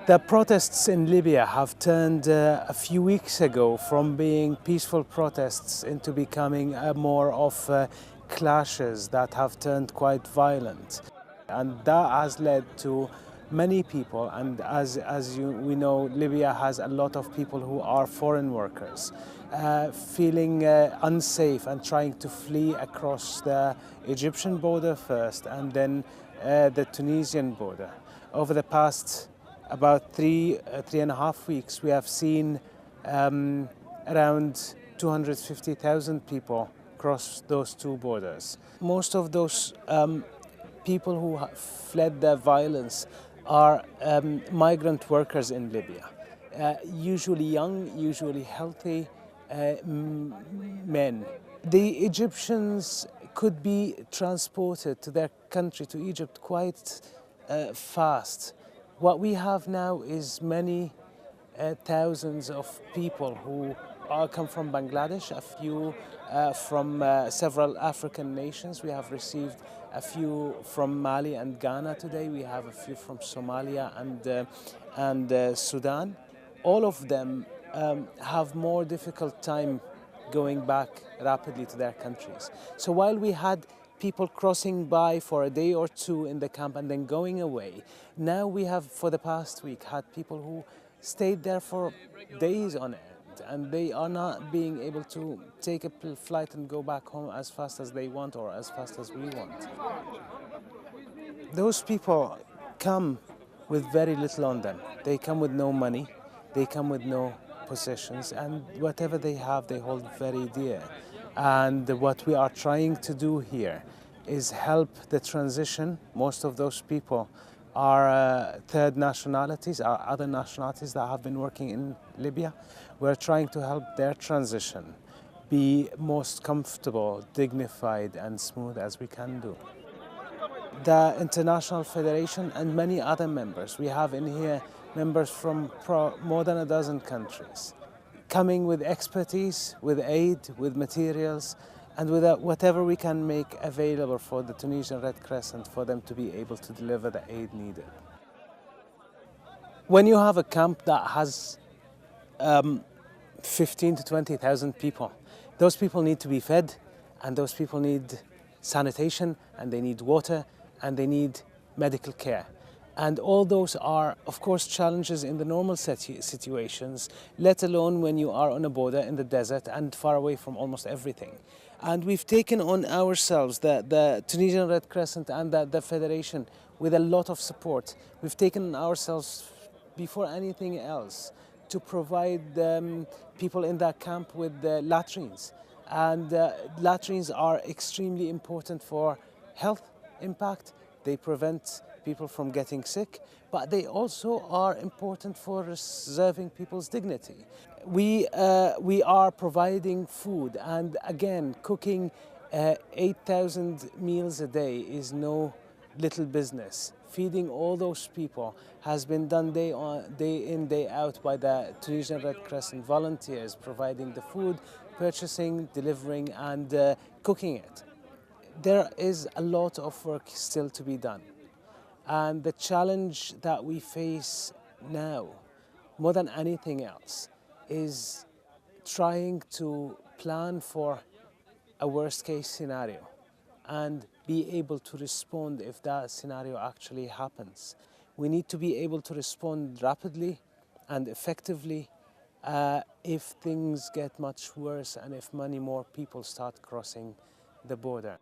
The protests in Libya have turned a few weeks ago from being peaceful protests into becoming more of clashes that have turned quite violent. And that has led to many people, and we know, Libya has a lot of people who are foreign workers, feeling unsafe and trying to flee across the Egyptian border first and then the Tunisian border. Over the past about three and a half weeks, we have seen around 250,000 people cross those two borders. Most of those people who have fled the violence are migrant workers in Libya, usually young, usually healthy men. The Egyptians could be transported to their country, to Egypt, quite fast. What we have now is many thousands of people who come from Bangladesh, a few from several African nations. We have received a few from Mali and Ghana today. We have a few from Somalia and Sudan. All of them have more difficult time going back rapidly to their countries. So while we had people crossing by for a day or two in the camp and then going away, now we have, for the past week, had people who stayed there for days on end, and they are not being able to take a flight and go back home as fast as they want or as fast as we want. Those people come with very little on them. They come with no money, they come with no possessions, and whatever they have, they hold very dear. And what we are trying to do here is help the transition. Most of those people are third nationalities, are other nationalities that have been working in Libya. We're trying to help their transition be most comfortable, dignified, and smooth as we can do. The International Federation and many other members, we have in here members from more than a dozen countries, coming with expertise, with aid, with materials, and with whatever we can make available for the Tunisian Red Crescent for them to be able to deliver the aid needed. When you have a camp that has 15 to 20,000 people, those people need to be fed, and those people need sanitation, and they need water, and they need medical care. And all those are, of course, challenges in the normal situations, let alone when you are on a border in the desert and far away from almost everything. And we've taken on ourselves, the Tunisian Red Crescent and the Federation, with a lot of support. We've taken on ourselves, before anything else, to provide people in that camp with latrines. And latrines are extremely important for health impact. They prevent people from getting sick, but they also are important for preserving people's dignity. We are providing food, and again, cooking 8,000 meals a day is no little business. Feeding all those people has been done day in, day out by the Tunisian Red Crescent volunteers, providing the food, purchasing, delivering, and cooking it. There is a lot of work still to be done. And the challenge that we face now, more than anything else, is trying to plan for a worst-case scenario and be able to respond if that scenario actually happens. We need to be able to respond rapidly and effectively if things get much worse and if many more people start crossing the border.